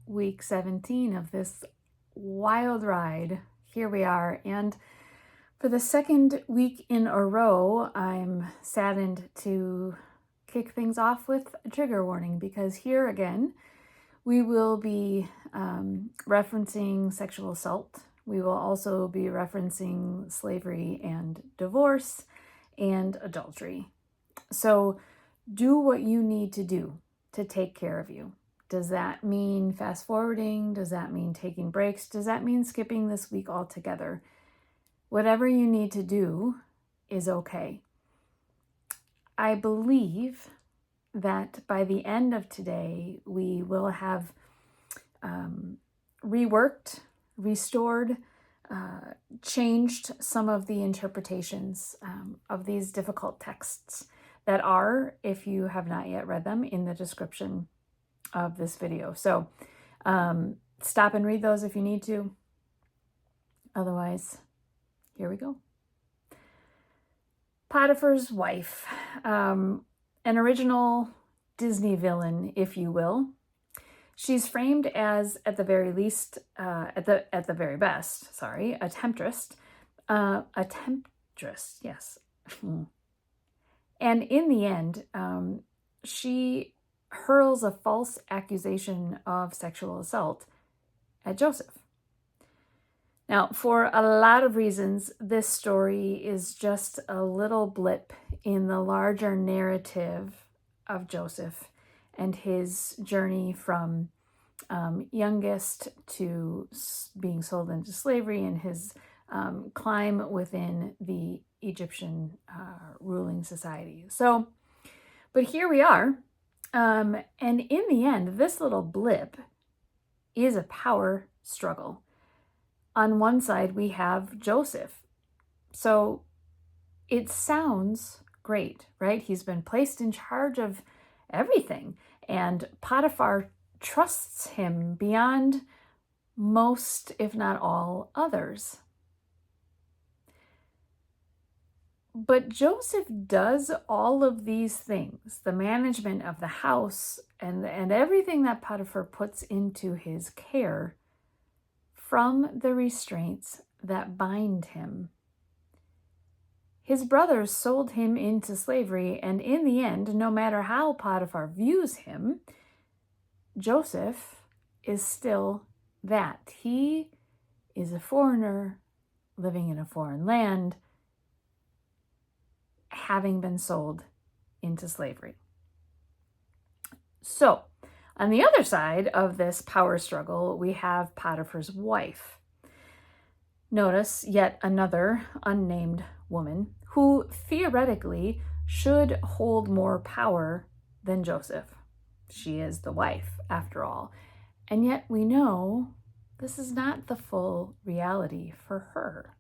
week 17 of this wild ride. Here we are, and for the second week in a row, I'm saddened to kick things off with a trigger warning, because here again, we will be referencing sexual assault. We will also be referencing slavery and divorce and adultery. So do what you need to do to take care of you. Does that mean fast forwarding? Does that mean taking breaks? Does that mean skipping this week altogether? Whatever you need to do is okay. I believe that by the end of today, we will have reworked, restored, changed some of the interpretations of these difficult texts that are, if you have not yet read them, in the description of this video. So stop and read those if you need to. Otherwise, here we go. Potiphar's wife, an original Disney villain, if you will. She's framed as, at the very least, at the very best, sorry, a temptress. Yes. And in the end, she hurls a false accusation of sexual assault at Joseph. Now, for a lot of reasons, this story is just a little blip in the larger narrative of Joseph and his journey from youngest to being sold into slavery, and his climb within the Egyptian ruling society. So, but here we are. And in the end, this little blip is a power struggle. On one side, we have Joseph. So it sounds great, right? He's been placed in charge of everything, and Potiphar trusts him beyond most, if not all, others. But Joseph does all of these things, the management of the house and everything that Potiphar puts into his care, from the restraints that bind him. His brothers sold him into slavery, and in the end, no matter how Potiphar views him, Joseph is still that. He is a foreigner living in a foreign land, having been sold into slavery. So, on the other side of this power struggle, we have Potiphar's wife. Notice yet another unnamed woman who theoretically should hold more power than Joseph. She is the wife, after all. And yet we know this is not the full reality for her.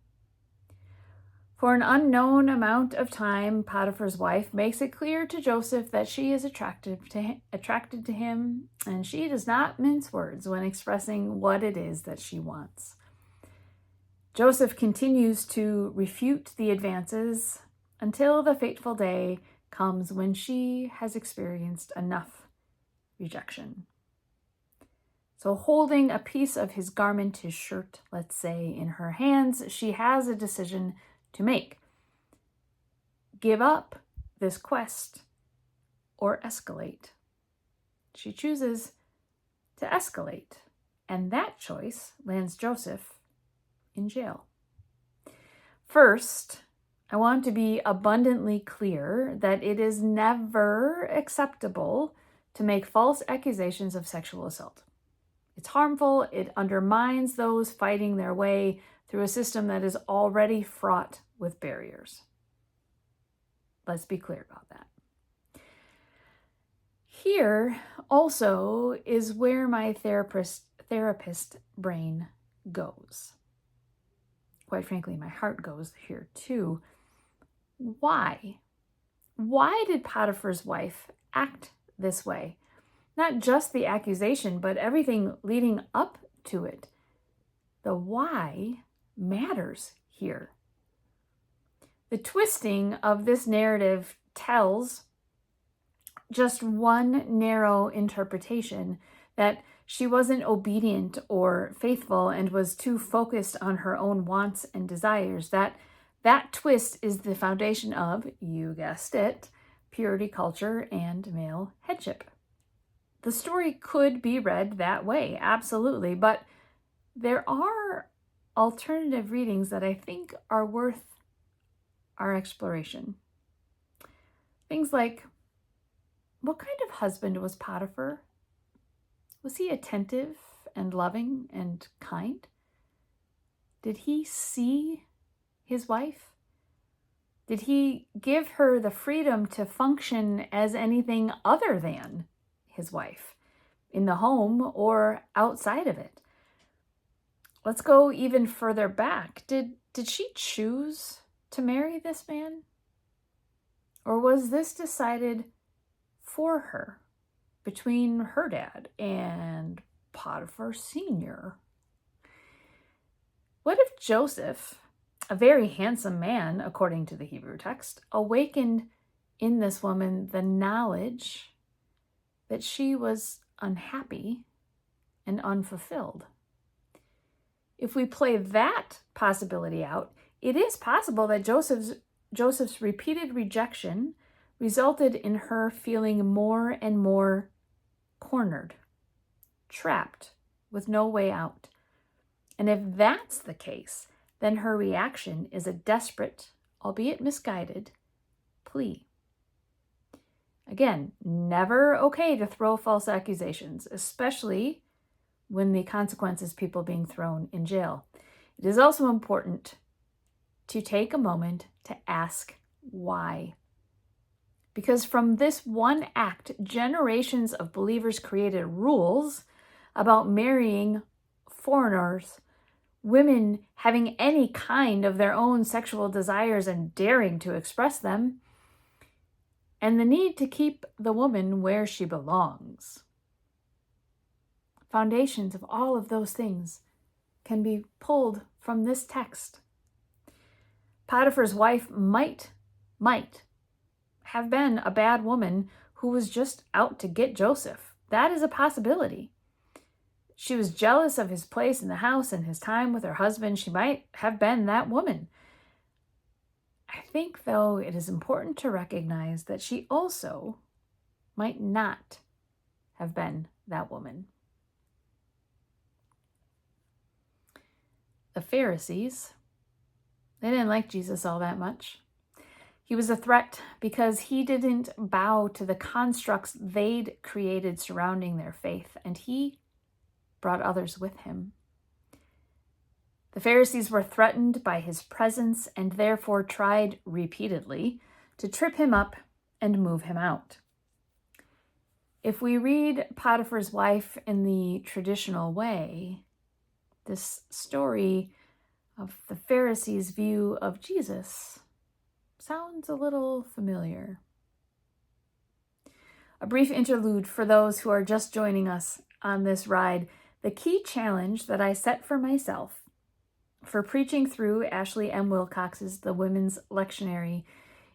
For an unknown amount of time, Potiphar's wife makes it clear to Joseph that she is attracted to him, and she does not mince words when expressing what it is that she wants. Joseph continues to refute the advances until the fateful day comes when she has experienced enough rejection. So holding a piece of his garment, his shirt, let's say, in her hands, she has a decision to make. Give up this quest or escalate. She chooses to escalate, and that choice lands Joseph in jail. First, I want to be abundantly clear that it is never acceptable to make false accusations of sexual assault. It's harmful. It undermines those fighting their way through a system that is already fraught with barriers. Let's be clear about that. Here also is where my therapist brain goes. Quite frankly, my heart goes here too. Why? Why did Potiphar's wife act this way? Not just the accusation, but everything leading up to it. The why matters here. The twisting of this narrative tells just one narrow interpretation that she wasn't obedient or faithful and was too focused on her own wants and desires. That twist is the foundation of, you guessed it, purity culture and male headship. The story could be read that way, absolutely, but there are alternative readings that I think are worth our exploration. Things like, what kind of husband was Potiphar? Was he attentive and loving and kind? Did he see his wife? Did he give her the freedom to function as anything other than his wife, in the home or outside of it? Let's go even further back. Did she choose to marry this man? Or was this decided for her between her dad and Potiphar Sr.? What if Joseph, a very handsome man, according to the Hebrew text, awakened in this woman the knowledge that she was unhappy and unfulfilled? If we play that possibility out, it is possible that Joseph's repeated rejection resulted in her feeling more and more cornered, trapped, with no way out. And if that's the case, then her reaction is a desperate, albeit misguided, plea. Again, never okay to throw false accusations, especially when the consequence is people being thrown in jail. It is also important to take a moment to ask why. Because from this one act, generations of believers created rules about marrying foreigners, women having any kind of their own sexual desires and daring to express them, and the need to keep the woman where she belongs. Foundations of all of those things can be pulled from this text. Potiphar's wife might have been a bad woman who was just out to get Joseph. That is a possibility. She was jealous of his place in the house and his time with her husband. She might have been that woman. I think, though, it is important to recognize that she also might not have been that woman. The Pharisees, they didn't like Jesus all that much. He was a threat because he didn't bow to the constructs they'd created surrounding their faith, and he brought others with him. The Pharisees were threatened by his presence and therefore tried repeatedly to trip him up and move him out. If we read Potiphar's wife in the traditional way, this story of the Pharisees' view of Jesus sounds a little familiar. A brief interlude for those who are just joining us on this ride. The key challenge that I set for myself for preaching through Ashley M. Wilcox's The Women's Lectionary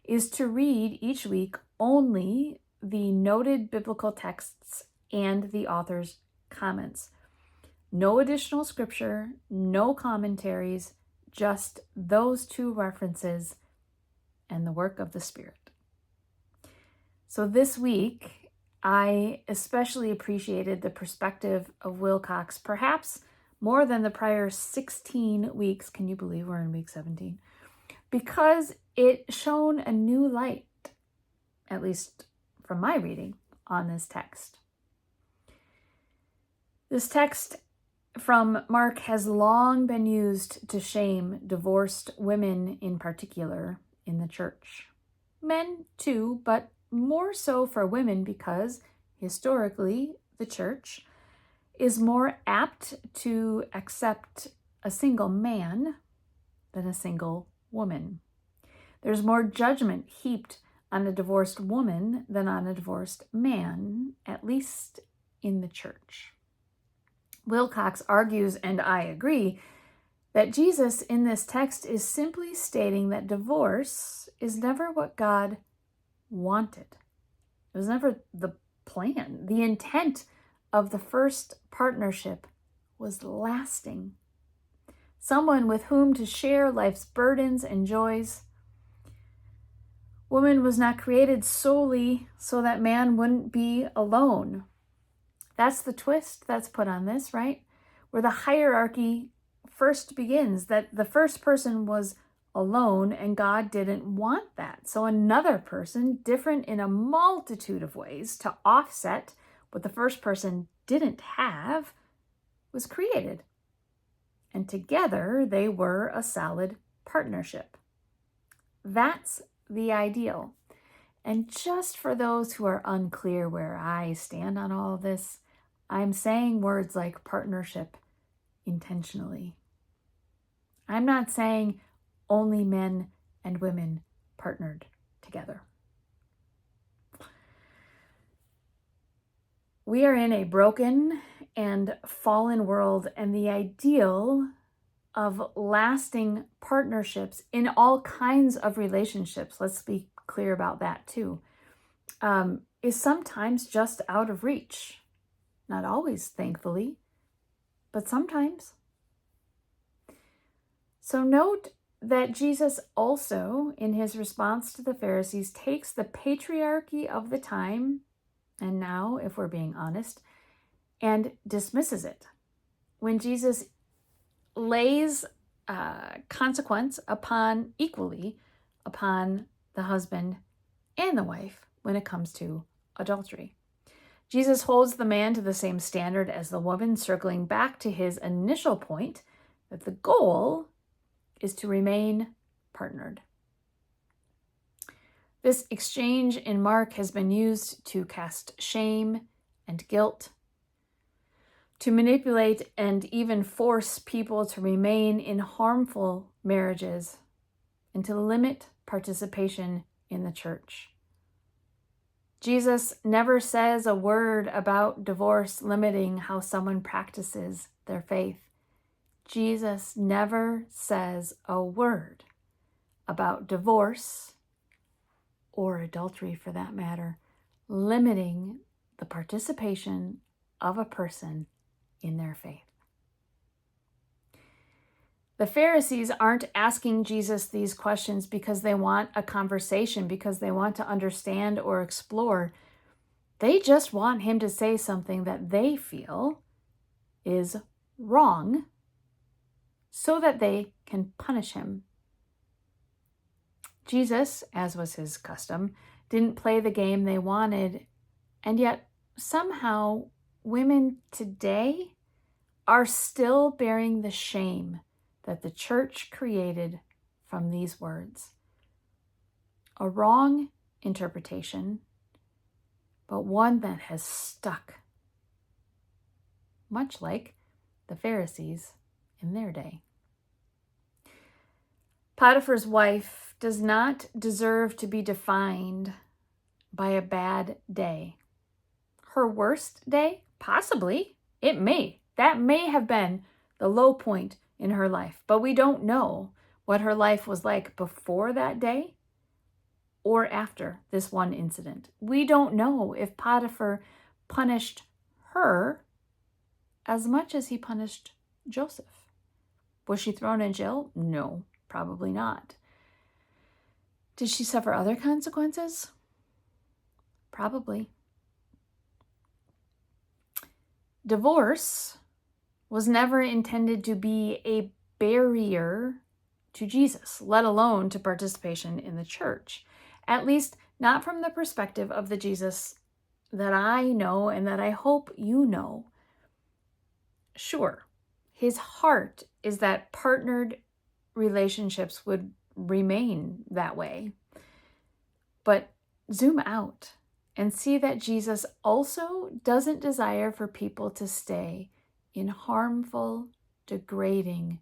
is to read each week only the noted biblical texts and the author's comments. No additional scripture, no commentaries, just those two references and the work of the Spirit. So this week, I especially appreciated the perspective of Wilcox, perhaps more than the prior 16 weeks. Can you believe we're in week 17? Because it shone a new light, at least from my reading, on this text. This text from Mark has long been used to shame divorced women in particular in the church. Men too, but more so for women because historically the church is more apt to accept a single man than a single woman. There's more judgment heaped on a divorced woman than on a divorced man, at least in the church. Wilcox argues, and I agree, that Jesus in this text is simply stating that divorce is never what God wanted. It was never the plan. The intent of the first partnership was lasting. Someone with whom to share life's burdens and joys. Woman was not created solely so that man wouldn't be alone. That's the twist that's put on this, right? Where the hierarchy first begins, that the first person was alone and God didn't want that. So another person, different in a multitude of ways to offset what the first person didn't have, was created. And together they were a solid partnership. That's the ideal. And just for those who are unclear where I stand on all of this, I'm saying words like partnership intentionally. I'm not saying only men and women partnered together. We are in a broken and fallen world, and the ideal of lasting partnerships in all kinds of relationships, let's be clear about that too, is sometimes just out of reach. Not always, thankfully, but sometimes. So note that Jesus also, in his response to the Pharisees, takes the patriarchy of the time, and now, if we're being honest, and dismisses it. When Jesus lays consequence equally upon the husband and the wife when it comes to adultery. Jesus holds the man to the same standard as the woman, circling back to his initial point that the goal is to remain partnered. This exchange in Mark has been used to cast shame and guilt, to manipulate and even force people to remain in harmful marriages, and to limit participation in the church. Jesus never says a word about divorce limiting how someone practices their faith. Jesus never says a word about divorce, or adultery for that matter, limiting the participation of a person in their faith. The Pharisees aren't asking Jesus these questions because they want a conversation, because they want to understand or explore. They just want him to say something that they feel is wrong so that they can punish him. Jesus, as was his custom, didn't play the game they wanted, and yet somehow women today are still bearing the shame that the church created from these words. A wrong interpretation, but one that has stuck, much like the Pharisees in their day. Potiphar's wife does not deserve to be defined by a bad day. Her worst day? Possibly. That may have been the low point in her life, but we don't know what her life was like before that day or after this one incident. We don't know if Potiphar punished her as much as he punished Joseph. Was she thrown in jail? No, probably not. Did she suffer other consequences? Probably. Divorce was never intended to be a barrier to Jesus, let alone to participation in the church. At least not from the perspective of the Jesus that I know and that I hope you know. Sure, his heart is that partnered relationships would remain that way. But zoom out and see that Jesus also doesn't desire for people to stay in harmful, degrading,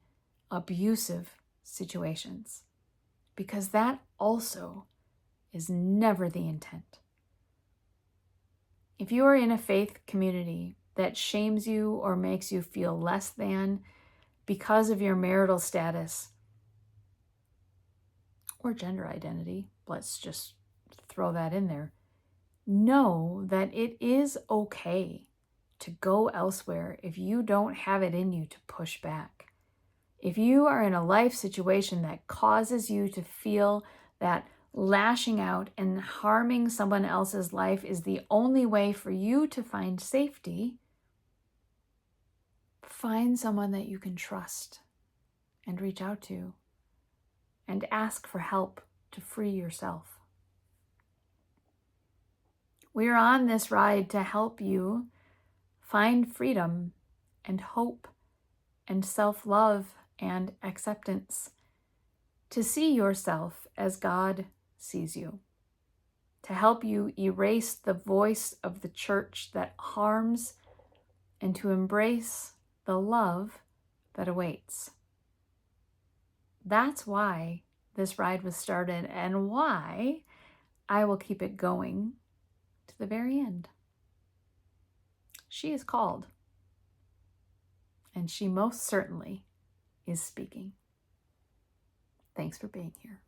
abusive situations, because that also is never the intent. If you are in a faith community that shames you or makes you feel less than because of your marital status or gender identity, let's just throw that in there, know that it is okay to go elsewhere if you don't have it in you to push back. If you are in a life situation that causes you to feel that lashing out and harming someone else's life is the only way for you to find safety, find someone that you can trust and reach out to and ask for help to free yourself. We are on this ride to help you find freedom and hope and self-love and acceptance, to see yourself as God sees you, to help you erase the voice of the church that harms and to embrace the love that awaits. That's why this ride was started and why I will keep it going to the very end. She is called, and she most certainly is speaking. Thanks for being here.